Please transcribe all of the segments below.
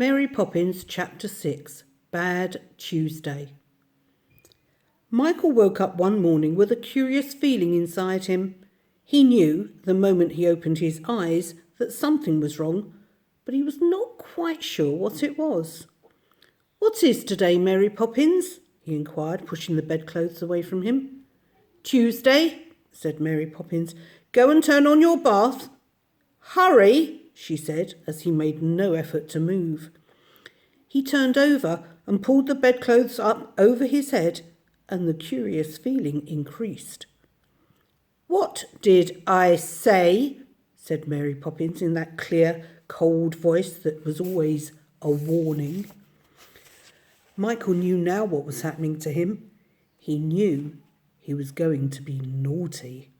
Mary Poppins, Chapter 6, Bad Tuesday. Michael woke up one morning with a curious feeling inside him. He knew, the moment he opened his eyes, that something was wrong, but he was not quite sure what it was. "What is today, Mary Poppins?" he inquired, pushing the bedclothes away from him. "Tuesday," said Mary Poppins. "Go and turn on your bath." "Hurry," she said, as he made no effort to move. He turned over and pulled the bedclothes up over his head, and the curious feeling increased. "What did I say?" said Mary Poppins in that clear, cold voice that was always a warning. Michael knew now what was happening to him. He knew he was going to be naughty.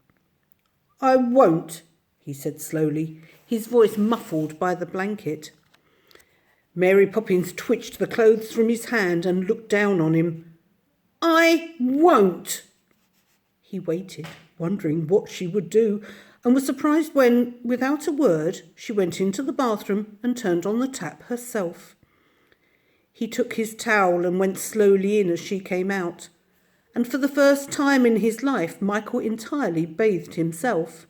"I won't," he said slowly, his voice muffled by the blanket. Mary Poppins twitched the clothes from his hand and looked down on him. "I won't." He waited, wondering what she would do, and was surprised when, without a word, she went into the bathroom and turned on the tap herself. He took his towel and went slowly in as she came out, and for the first time in his life, Michael entirely bathed himself.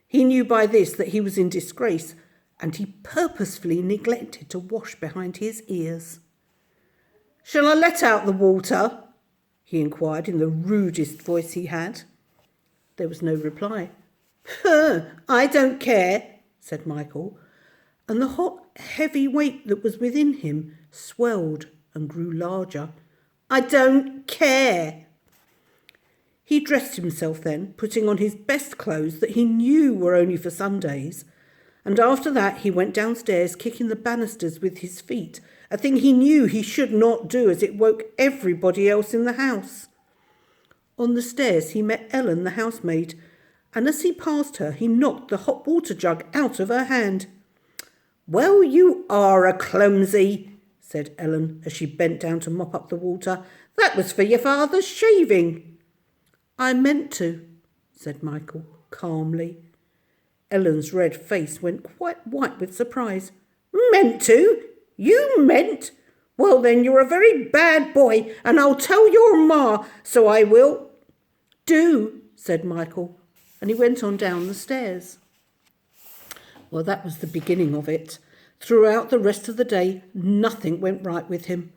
He knew by this that he was in disgrace, and he purposefully neglected to wash behind his ears. "Shall I let out the water?" he inquired in the rudest voice he had. There was no reply. "I don't care," said Michael, and the hot, heavy weight that was within him swelled and grew larger. "I don't care." He dressed himself then, putting on his best clothes that he knew were only for Sundays, and after that he went downstairs kicking the banisters with his feet, a thing he knew he should not do as it woke everybody else in the house. On the stairs he met Ellen, the housemaid, and as he passed her he knocked the hot water jug out of her hand. "Well, you are a clumsy," said Ellen as she bent down to mop up the water. "That was for your father's shaving." "I meant to," said Michael calmly. Ellen's red face went quite white with surprise. "Meant to? You meant? Well, then you're a very bad boy, and I'll tell your ma, so I will." "Do," said Michael, and he went on down the stairs. Well, that was the beginning of it. Throughout the rest of the day, nothing went right with him.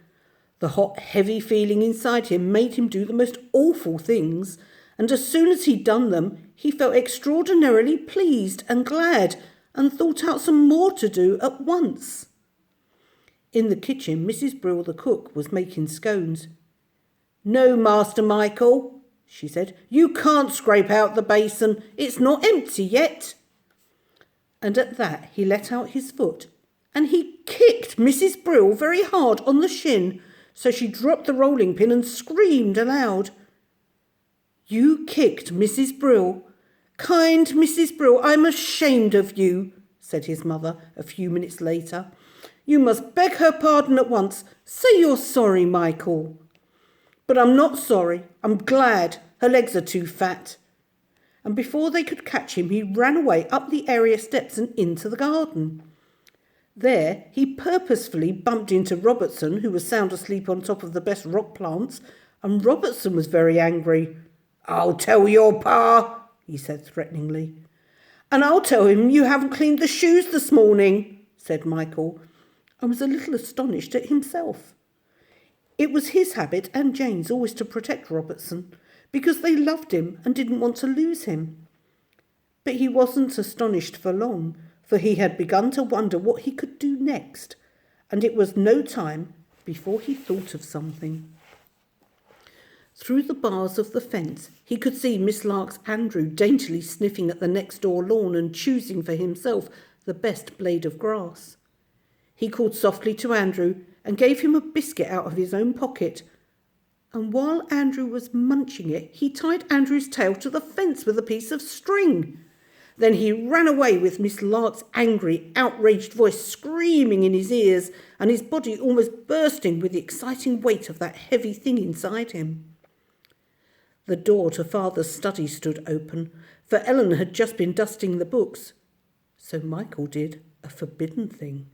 The hot, heavy feeling inside him made him do the most awful things, and as soon as he'd done them, he felt extraordinarily pleased and glad and thought out some more to do at once. In the kitchen, Mrs. Brill, the cook, was making scones. "No, Master Michael," she said, "you can't scrape out the basin. It's not empty yet." And at that he let out his foot, and he kicked Mrs. Brill very hard on the shin, so she dropped the rolling pin and screamed aloud. "You kicked Mrs. Brill? Kind Mrs. Brill, I'm ashamed of you," said his mother a few minutes later. "You must beg her pardon at once. Say you're sorry, Michael." "But I'm not sorry. I'm glad. Her legs are too fat." And before they could catch him, he ran away up the area steps and into the garden. There he purposefully bumped into Robertson, who was sound asleep on top of the best rock plants, and Robertson was very angry. "I'll tell your pa," he said threateningly. "And I'll tell him you haven't cleaned the shoes this morning," said Michael, and was a little astonished at himself. It was his habit and Jane's always to protect Robertson, because they loved him and didn't want to lose him. But he wasn't astonished for long, for he had begun to wonder what he could do next, and it was no time before he thought of something. Through the bars of the fence, he could see Miss Lark's Andrew daintily sniffing at the next-door lawn and choosing for himself the best blade of grass. He called softly to Andrew and gave him a biscuit out of his own pocket, and while Andrew was munching it, he tied Andrew's tail to the fence with a piece of string. Then he ran away with Miss Lark's angry, outraged voice screaming in his ears and his body almost bursting with the exciting weight of that heavy thing inside him. The door to Father's study stood open, for Ellen had just been dusting the books. So Michael did a forbidden thing.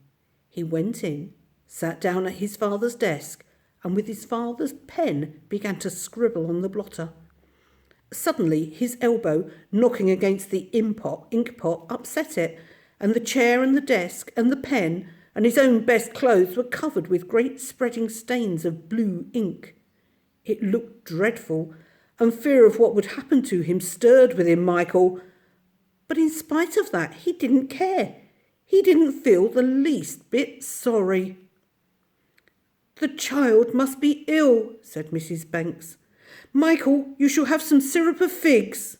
He went in sat down at his father's desk, and with his father's pen began to scribble on the blotter. Suddenly his elbow, knocking against the ink pot, upset it, and the chair and the desk and the pen and his own best clothes were covered with great spreading stains of blue ink. It looked dreadful, and fear of what would happen to him stirred within Michael. But in spite of that, he didn't care. He didn't feel the least bit sorry. "The child must be ill," said Mrs. Banks. "Michael, you shall have some syrup of figs."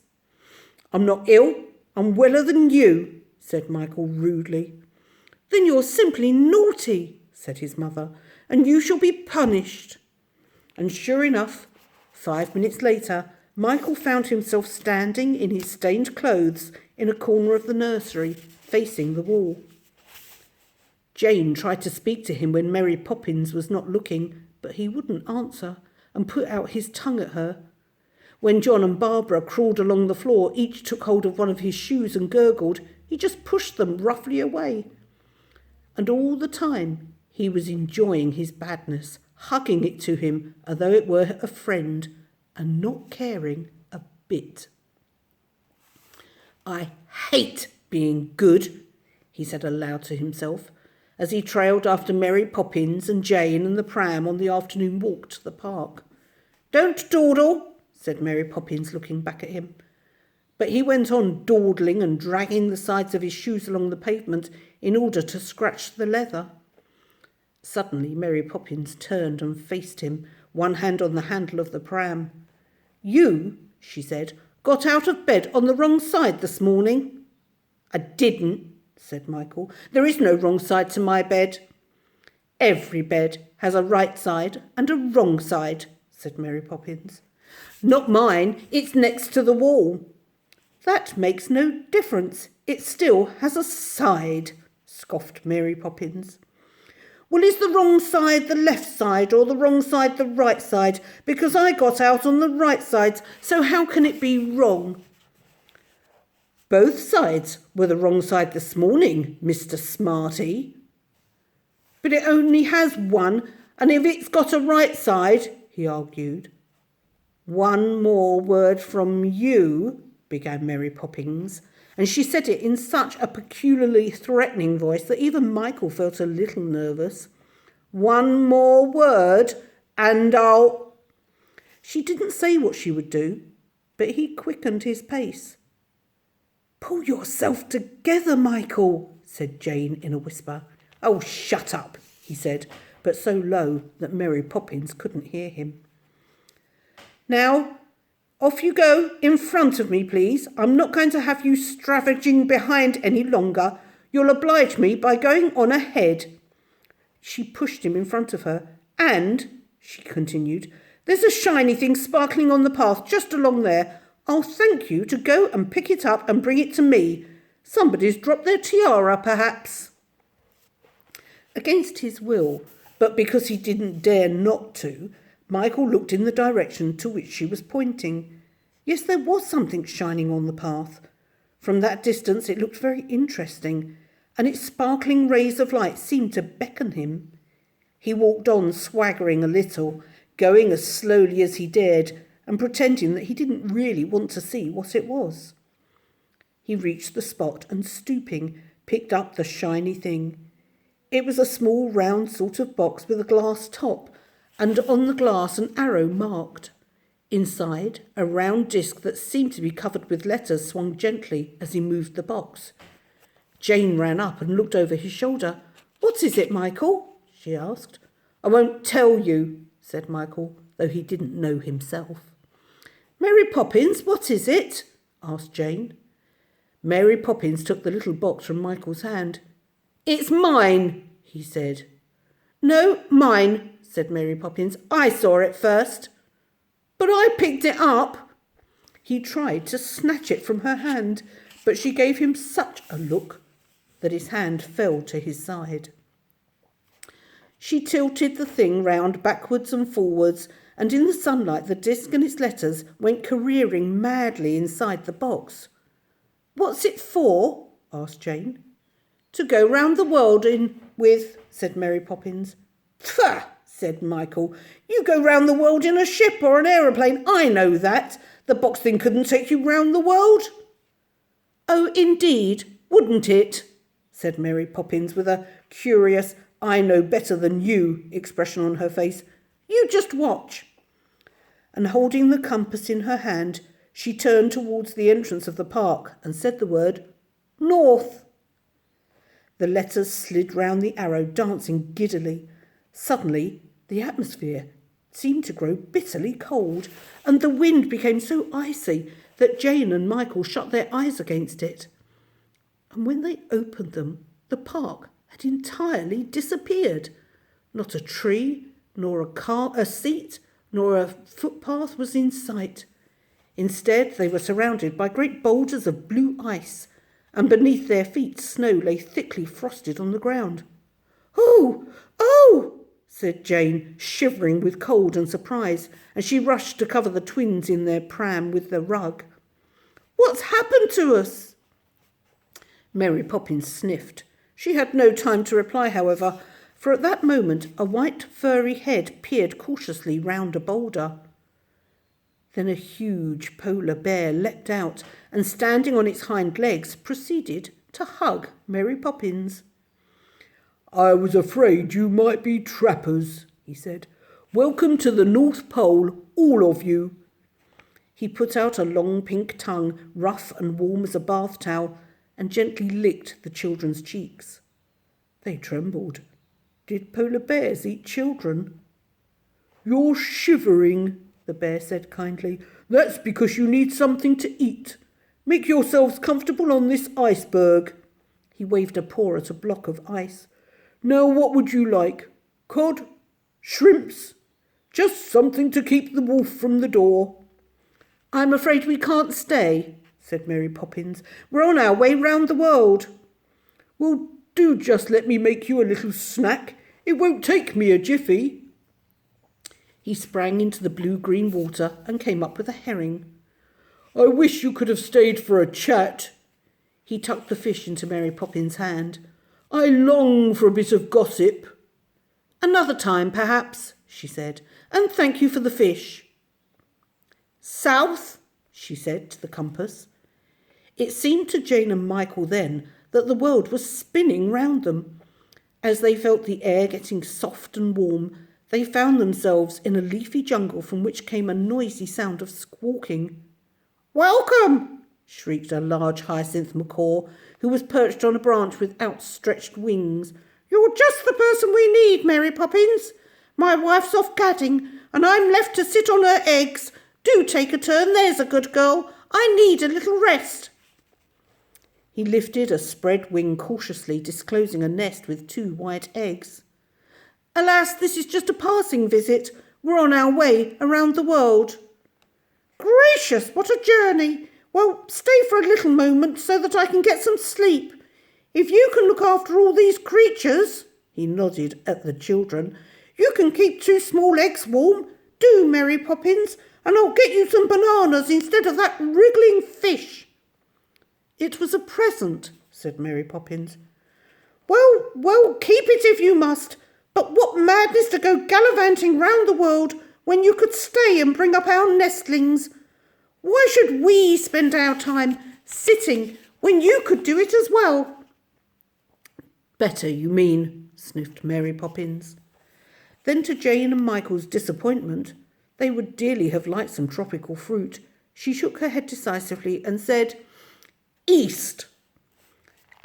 "I'm not ill. I'm weller than you," said Michael rudely. "Then you're simply naughty," said his mother, "and you shall be punished." And sure enough, 5 minutes later, Michael found himself standing in his stained clothes in a corner of the nursery, facing the wall. Jane tried to speak to him when Mary Poppins was not looking, but he wouldn't answer and put out his tongue at her. When John and Barbara crawled along the floor, each took hold of one of his shoes and gurgled, he just pushed them roughly away. And all the time he was enjoying his badness, hugging it to him as though it were a friend, and not caring a bit. "I hate being good," he said aloud to himself, as he trailed after Mary Poppins and Jane and the pram on the afternoon walk to the park. "Don't dawdle," said Mary Poppins, looking back at him. But he went on dawdling and dragging the sides of his shoes along the pavement in order to scratch the leather. Suddenly Mary Poppins turned and faced him, one hand on the handle of the pram. "You," she said, "got out of bed on the wrong side this morning." "I didn't," said Michael. "There is no wrong side to my bed." "Every bed has a right side and a wrong side," said Mary Poppins. "Not mine, it's next to the wall." "That makes no difference. It still has a side," scoffed Mary Poppins. "Well, is the wrong side the left side or the wrong side the right side? Because I got out on the right side, so how can it be wrong?" "Both sides were the wrong side this morning, Mr. Smarty." "But it only has one, and if it's got a right side," he argued. "One more word from you," began Mary Poppins, and she said it in such a peculiarly threatening voice that even Michael felt a little nervous. "One more word, and I'll—" She didn't say what she would do, but he quickened his pace. "Pull yourself together, Michael," said Jane in a whisper. "Oh, shut up," he said, but so low that Mary Poppins couldn't hear him. "Now, off you go in front of me, please. I'm not going to have you stravaging behind any longer. You'll oblige me by going on ahead." She pushed him in front of her. "And," she continued, "there's a shiny thing sparkling on the path just along there. I'll thank you to go and pick it up and bring it to me. Somebody's dropped their tiara, perhaps." Against his will, but because he didn't dare not to, Michael looked in the direction to which she was pointing. Yes, there was something shining on the path. From that distance it looked very interesting, and its sparkling rays of light seemed to beckon him. He walked on, swaggering a little, going as slowly as he dared, and pretending that he didn't really want to see what it was. He reached the spot and, stooping, picked up the shiny thing. It was a small round sort of box with a glass top, and on the glass an arrow marked. Inside, a round disc that seemed to be covered with letters swung gently as he moved the box. Jane ran up and looked over his shoulder. "What is it, Michael?" she asked. "I won't tell you," said Michael, though he didn't know himself. "Mary Poppins, what is it?" asked Jane. Mary Poppins took the little box from Michael's hand. "It's mine," he said. "No, mine," said Mary Poppins. "I saw it first." "But I picked it up." He tried to snatch it from her hand, but she gave him such a look that his hand fell to his side. She tilted the thing round backwards and forwards, and in the sunlight the disc and its letters went careering madly inside the box. "What's it for?" asked Jane. "To go round the world in with, said Mary Poppins. Pfft, said Michael. You go round the world in a ship or an aeroplane. I know that. The box thing couldn't take you round the world. Oh, indeed, wouldn't it? Said Mary Poppins with a curious I know better than you expression on her face. You just watch. And holding the compass in her hand, she turned towards the entrance of the park and said the word north. The letters slid round the arrow, dancing giddily. Suddenly, the atmosphere seemed to grow bitterly cold, and the wind became so icy that Jane and Michael shut their eyes against it. And when they opened them, the park had entirely disappeared. Not a tree, nor a seat, nor a footpath was in sight. Instead, they were surrounded by great boulders of blue ice, and beneath their feet snow lay thickly frosted on the ground. Oh, oh, said Jane, shivering with cold and surprise, and she rushed to cover the twins in their pram with the rug. What's happened to us? Mary Poppins sniffed. She had no time to reply, however, for at that moment a white furry head peered cautiously round a boulder. Then a huge polar bear leapt out and, standing on its hind legs, proceeded to hug Mary Poppins. I was afraid you might be trappers, he said. Welcome to the North Pole, all of you. He put out a long pink tongue, rough and warm as a bath towel, and gently licked the children's cheeks. They trembled. Did polar bears eat children? You're shivering, the bear said kindly. That's because you need something to eat. Make yourselves comfortable on this iceberg. He waved a paw at a block of ice. Now what would you like? Cod? Shrimps? Just something to keep the wolf from the door. I'm afraid we can't stay, said Mary Poppins. We're on our way round the world. Well, do just let me make you a little snack. It won't take me a jiffy. He sprang into the blue-green water and came up with a herring. I wish you could have stayed for a chat. He tucked the fish into Mary Poppins' hand. I long for a bit of gossip. Another time, perhaps, she said, and thank you for the fish. South, she said to the compass. It seemed to Jane and Michael then that the world was spinning round them. As they felt the air getting soft and warm, they found themselves in a leafy jungle from which came a noisy sound of squawking. Welcome, shrieked a large hyacinth macaw, who was perched on a branch with outstretched wings. You're just the person we need, Mary Poppins. My wife's off gadding, and I'm left to sit on her eggs. Do take a turn, there's a good girl. I need a little rest. He lifted a spread wing cautiously, disclosing a nest with 2 white eggs. Alas, this is just a passing visit. We're on our way around the world. Gracious, what a journey. Well, stay for a little moment so that I can get some sleep. If you can look after all these creatures, he nodded at the children, you can keep 2 small eggs warm. Do, Mary Poppins, and I'll get you some bananas instead of that wriggling fish. It was a present, said Mary Poppins. Well, keep it if you must. But what madness to go gallivanting round the world when you could stay and bring up our nestlings. Why should we spend our time sitting when you could do it as well? Better, you mean, sniffed Mary Poppins. Then to Jane and Michael's disappointment, they would dearly have liked some tropical fruit. She shook her head decisively and said, East.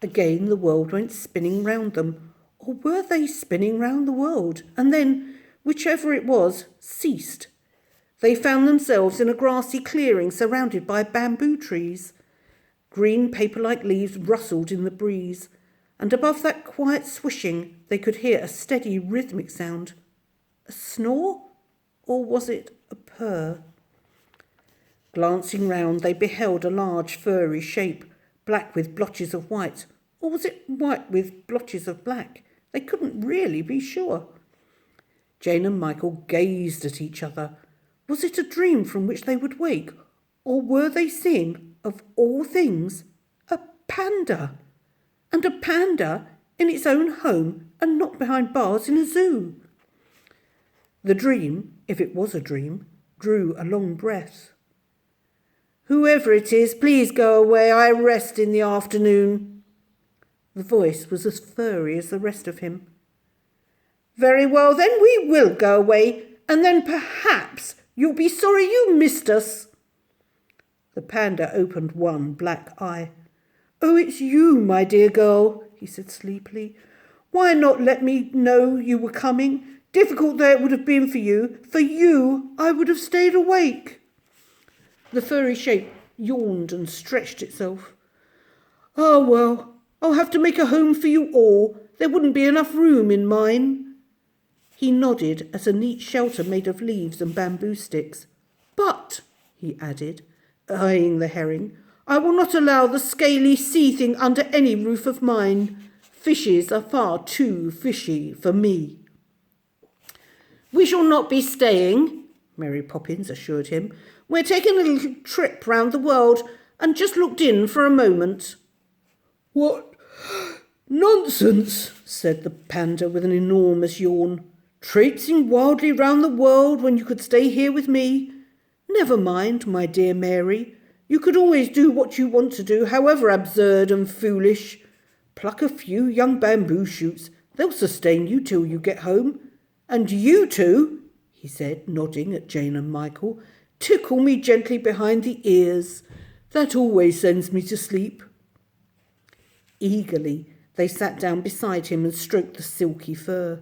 Again the world went spinning round them. Or were they spinning round the world? And then, whichever it was, ceased. They found themselves in a grassy clearing surrounded by bamboo trees. Green paper-like leaves rustled in the breeze, and above that quiet swishing they could hear a steady rhythmic sound. A snore? Or was it a purr? Glancing round, they beheld a large furry shape, black with blotches of white. Or was it white with blotches of black? They couldn't really be sure. Jane and Michael gazed at each other. Was it a dream from which they would wake? Or were they seeing, of all things, a panda? And a panda in its own home and locked behind bars in a zoo. The dream, if it was a dream, drew a long breath. Whoever it is, please go away. I rest in the afternoon. The voice was as furry as the rest of him. Very well, then we will go away, and then perhaps you'll be sorry you missed us. The panda opened one black eye. Oh, it's you, my dear girl, he said sleepily. Why not let me know you were coming? Difficult though it would have been for you, I would have stayed awake. The furry shape yawned and stretched itself. Oh, well, I'll have to make a home for you all. There wouldn't be enough room in mine. He nodded at a neat shelter made of leaves and bamboo sticks. But, he added, eyeing the herring, I will not allow the scaly sea thing under any roof of mine. Fishes are far too fishy for me. We shall not be staying, Mary Poppins assured him. We're taking a little trip round the world and just looked in for a moment. What nonsense, said the panda with an enormous yawn. Traipsing wildly round the world when you could stay here with me. Never mind, my dear Mary. You could always do what you want to do, however absurd and foolish. Pluck a few young bamboo shoots. They'll sustain you till you get home. And you two, he said, nodding at Jane and Michael, tickle me gently behind the ears. That always sends me to sleep. Eagerly, they sat down beside him and stroked the silky fur.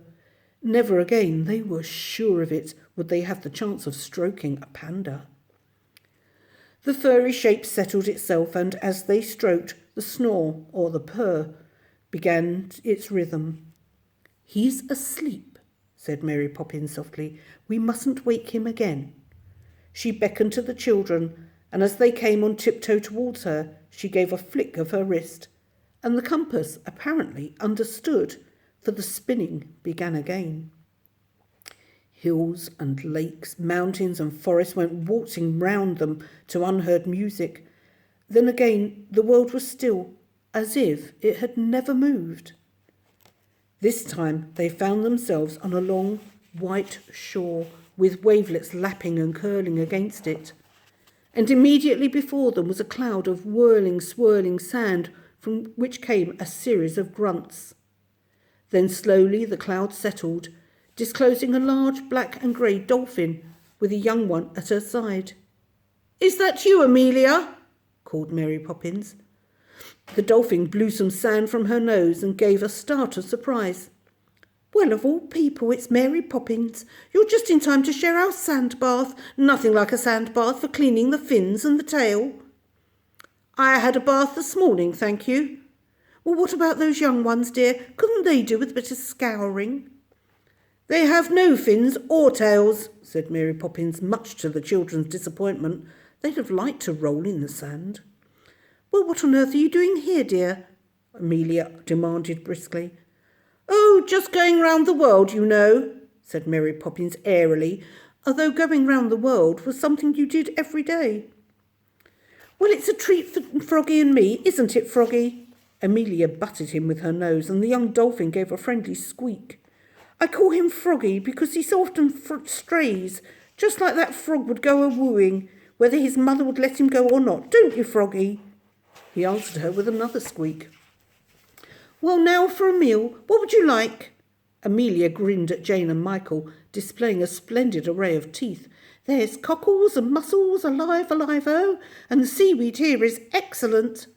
Never again, they were sure of it, would they have the chance of stroking a panda. The furry shape settled itself, and as they stroked, the snore, or the purr, began its rhythm. He's asleep, said Mary Poppins softly. We mustn't wake him again. She beckoned to the children, and as they came on tiptoe towards her, she gave a flick of her wrist, and the compass apparently understood, for the spinning began again. Hills and lakes, mountains and forests went waltzing round them to unheard music. Then again the world was still, as if it had never moved. This time they found themselves on a long, white shore, with wavelets lapping and curling against it. And immediately before them was a cloud of whirling, swirling sand, from which came a series of grunts. Then slowly the cloud settled, disclosing a large black and grey dolphin with a young one at her side. Is that you, Amelia? Called Mary Poppins. The dolphin blew some sand from her nose and gave a start of surprise. Well, of all people, it's Mary Poppins. You're just in time to share our sand bath. Nothing like a sand bath for cleaning the fins and the tail. I had a bath this morning, thank you. Well, what about those young ones, dear? Couldn't they do with a bit of scouring? They have no fins or tails, said Mary Poppins, much to the children's disappointment. They'd have liked to roll in the sand. Well, what on earth are you doing here, dear? Amelia demanded briskly. Oh, just going round the world, you know, said Mary Poppins airily, although going round the world was something you did every day. Well, it's a treat for Froggy and me, isn't it, Froggy? Amelia butted him with her nose, and the young dolphin gave a friendly squeak. I call him Froggy because he so often strays, just like that frog would go a-wooing, whether his mother would let him go or not. Don't you, Froggy? He answered her with another squeak. Well, now for a meal. What would you like? Amelia grinned at Jane and Michael, displaying a splendid array of teeth. There's cockles and mussels, alive-o, and the seaweed here is excellent.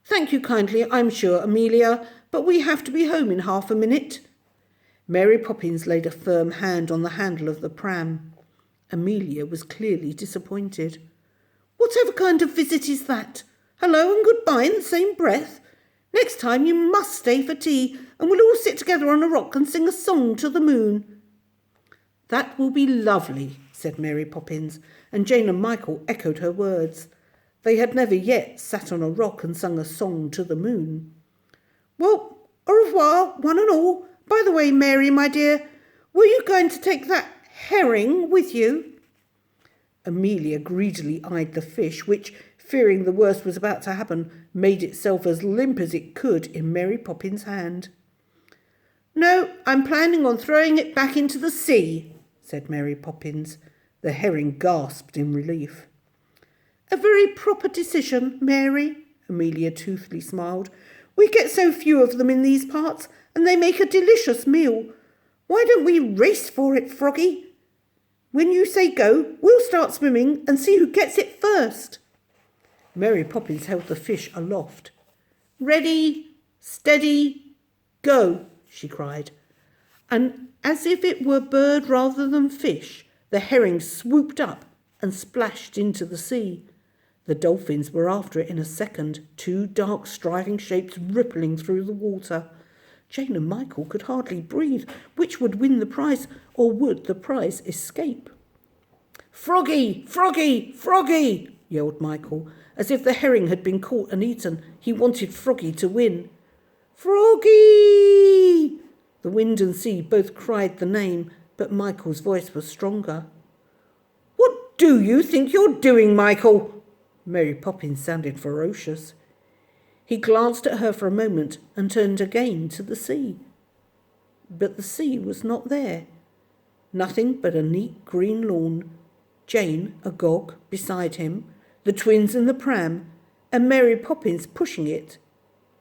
Thank you kindly, I'm sure, Amelia, but we have to be home in half a minute. Mary Poppins laid a firm hand on the handle of the pram. Amelia was clearly disappointed. Whatever kind of visit is that? Hello and goodbye in the same breath? Next time you must stay for tea, and we'll all sit together on a rock and sing a song to the moon. That will be lovely, said Mary Poppins, and Jane and Michael echoed her words. They had never yet sat on a rock and sung a song to the moon. Well, au revoir, one and all. By the way, Mary, my dear, were you going to take that herring with you? Amelia greedily eyed the fish, which, fearing the worst was about to happen, made itself as limp as it could in Mary Poppins' hand. No, I'm planning on throwing it back into the sea, said Mary Poppins. The herring gasped in relief. A very proper decision, Mary, Amelia toothily smiled. We get so few of them in these parts, and they make a delicious meal. Why don't we race for it, Froggy? When you say go, we'll start swimming and see who gets it first. Mary Poppins held the fish aloft. Ready, steady, go, she cried. And as if it were bird rather than fish, the herring swooped up and splashed into the sea. The dolphins were after it in a second, two dark striding shapes rippling through the water. Jane and Michael could hardly breathe. Which would win the prize, or would the prize escape? Froggy! Froggy! Froggy! Yelled Michael. As if the herring had been caught and eaten, he wanted Froggy to win. Froggy! The wind and sea both cried the name, but Michael's voice was stronger. What do you think you're doing, Michael? Mary Poppins sounded ferocious. He glanced at her for a moment and turned again to the sea. But the sea was not there. Nothing but a neat green lawn, Jane agog beside him, the twins in the pram, and Mary Poppins pushing it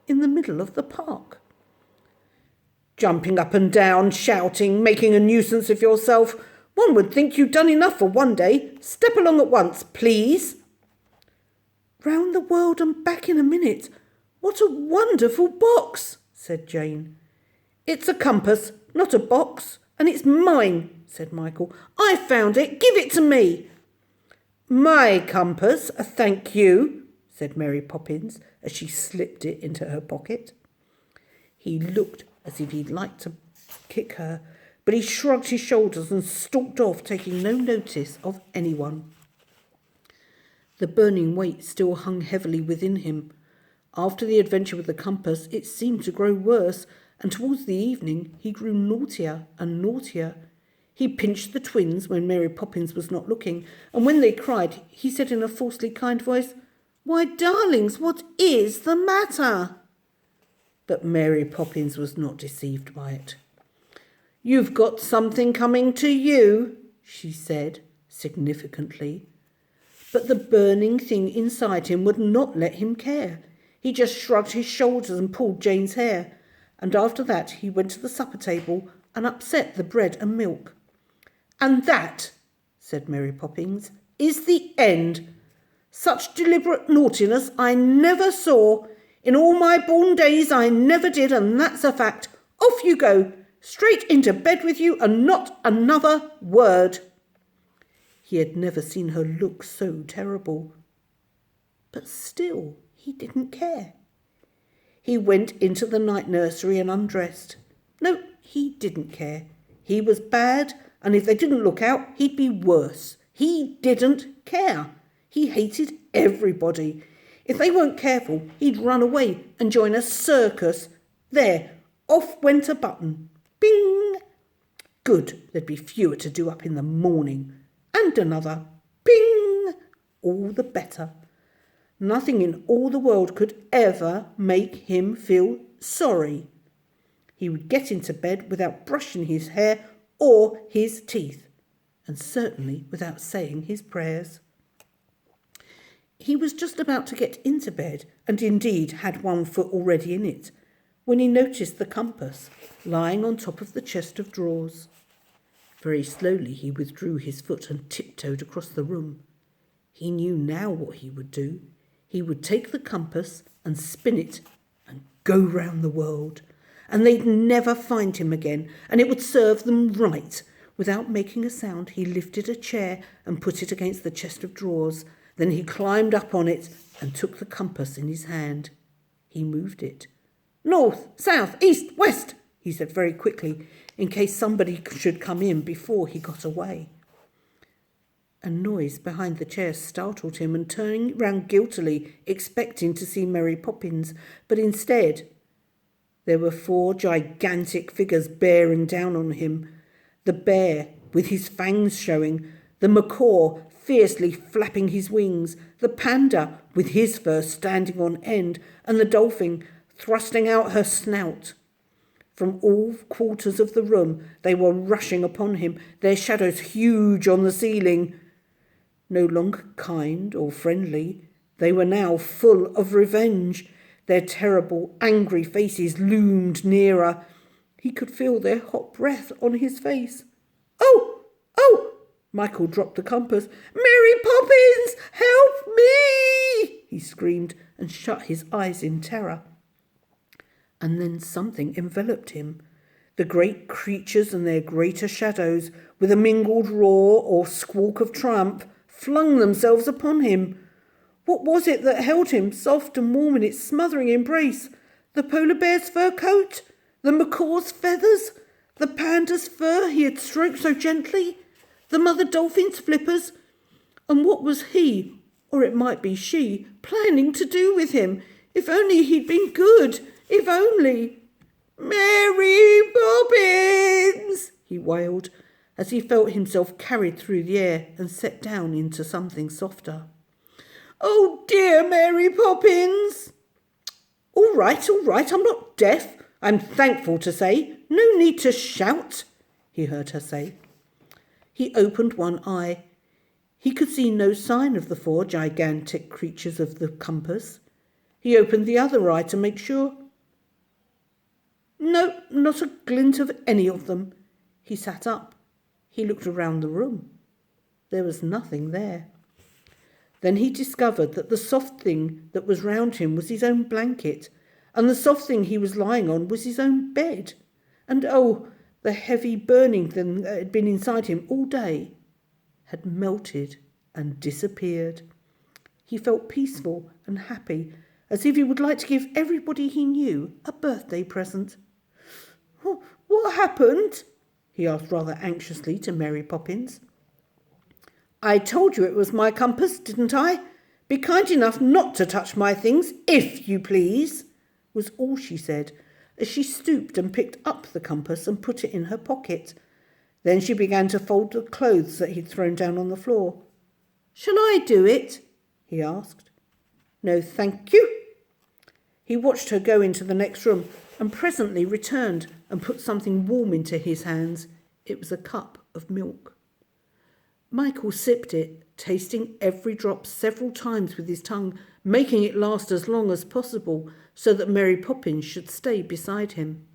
in the middle of the park. Jumping up and down, shouting, making a nuisance of yourself. One would think you'd done enough for one day. Step along at once, please. Round the world and back in a minute. What a wonderful box, said Jane. It's a compass, not a box, and it's mine, said Michael. I found it. Give it to me. My compass, thank you, said Mary Poppins as she slipped it into her pocket. He looked as if he'd like to kick her, but he shrugged his shoulders and stalked off, taking no notice of anyone. The burning weight still hung heavily within him. After the adventure with the compass, it seemed to grow worse, and towards the evening he grew naughtier and naughtier. He pinched the twins when Mary Poppins was not looking, and when they cried, he said in a falsely kind voice, Why, darlings, what is the matter? But Mary Poppins was not deceived by it. You've got something coming to you, she said significantly. But the burning thing inside him would not let him care. He just shrugged his shoulders and pulled Jane's hair, and after that he went to the supper table and upset the bread and milk. And that, said Mary Poppins, is the end. Such deliberate naughtiness I never saw. In all my born days I never did, and that's a fact. Off you go, straight into bed with you, and not another word. He had never seen her look so terrible. But still he didn't care. He went into the night nursery and undressed. No, he didn't care. He was bad, and if they didn't look out, he'd be worse. He didn't care. He hated everybody. If they weren't careful, he'd run away and join a circus. There, off went a button. Bing! Good, there'd be fewer to do up in the morning. And another. Bing! All the better. Nothing in all the world could ever make him feel sorry. He would get into bed without brushing his hair or his teeth, and certainly without saying his prayers. He was just about to get into bed, and indeed had one foot already in it, when he noticed the compass lying on top of the chest of drawers. Very slowly he withdrew his foot and tiptoed across the room. He knew now what he would do. He would take the compass and spin it and go round the world, and they'd never find him again, and it would serve them right. Without making a sound, he lifted a chair and put it against the chest of drawers. Then he climbed up on it and took the compass in his hand. He moved it. North, south, east, west, he said very quickly, in case somebody should come in before he got away. A noise behind the chair startled him, and turning round guiltily, expecting to see Mary Poppins, but instead there were 4 gigantic figures bearing down on him. The bear, with his fangs showing, the macaw fiercely flapping his wings, the panda, with his fur standing on end, and the dolphin thrusting out her snout. From all quarters of the room they were rushing upon him, their shadows huge on the ceiling. No longer kind or friendly, they were now full of revenge. Their terrible, angry faces loomed nearer. He could feel their hot breath on his face. "Oh! Oh!" Michael dropped the compass. "Mary Poppins! Help me!" he screamed and shut his eyes in terror. And then something enveloped him. The great creatures and their greater shadows, with a mingled roar or squawk of triumph, flung themselves upon him. What was it that held him, soft and warm in its smothering embrace? The polar bear's fur coat? The macaw's feathers? The panda's fur he had stroked so gently? The mother dolphin's flippers? And what was he, or it might be she, planning to do with him? If only he'd been good! If only... "Mary Poppins!" he wailed, as he felt himself carried through the air and set down into something softer. "Oh dear, Mary Poppins!" All right, I'm not deaf. I'm thankful to say. No need to shout," he heard her say. He opened one eye. He could see no sign of the 4 gigantic creatures of the compass. He opened the other eye to make sure. No, not a glint of any of them. He sat up. He looked around the room. There was nothing there. Then he discovered that the soft thing that was round him was his own blanket, and the soft thing he was lying on was his own bed. And oh, the heavy burning thing that had been inside him all day had melted and disappeared. He felt peaceful and happy, as if he would like to give everybody he knew a birthday present. "What happened?" he asked rather anxiously to Mary Poppins. "I told you it was my compass, didn't I? Be kind enough not to touch my things, if you please," was all she said, as she stooped and picked up the compass and put it in her pocket. Then she began to fold the clothes that he'd thrown down on the floor. "Shall I do it?" he asked. "No, thank you." He watched her go into the next room and presently returned and put something warm into his hands. It was a cup of milk. Michael sipped it, tasting every drop several times with his tongue, making it last as long as possible so that Mary Poppins should stay beside him.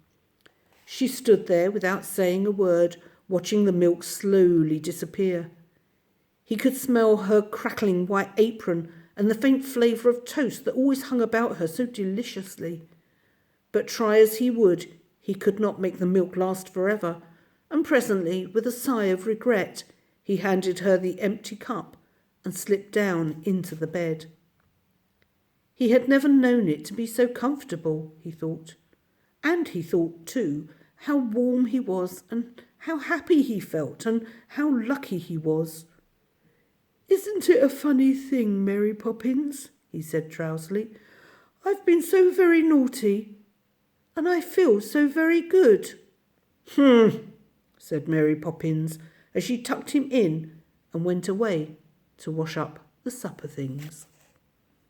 She stood there without saying a word, watching the milk slowly disappear. He could smell her crackling white apron and the faint flavour of toast that always hung about her so deliciously. But try as he would, he could not make the milk last forever, and presently, with a sigh of regret, he handed her the empty cup and slipped down into the bed. He had never known it to be so comfortable, he thought. And he thought, too, how warm he was and how happy he felt and how lucky he was. "Isn't it a funny thing, Mary Poppins?" he said drowsily. "I've been so very naughty, and I feel so very good." Said Mary Poppins, as she tucked him in and went away to wash up the supper things.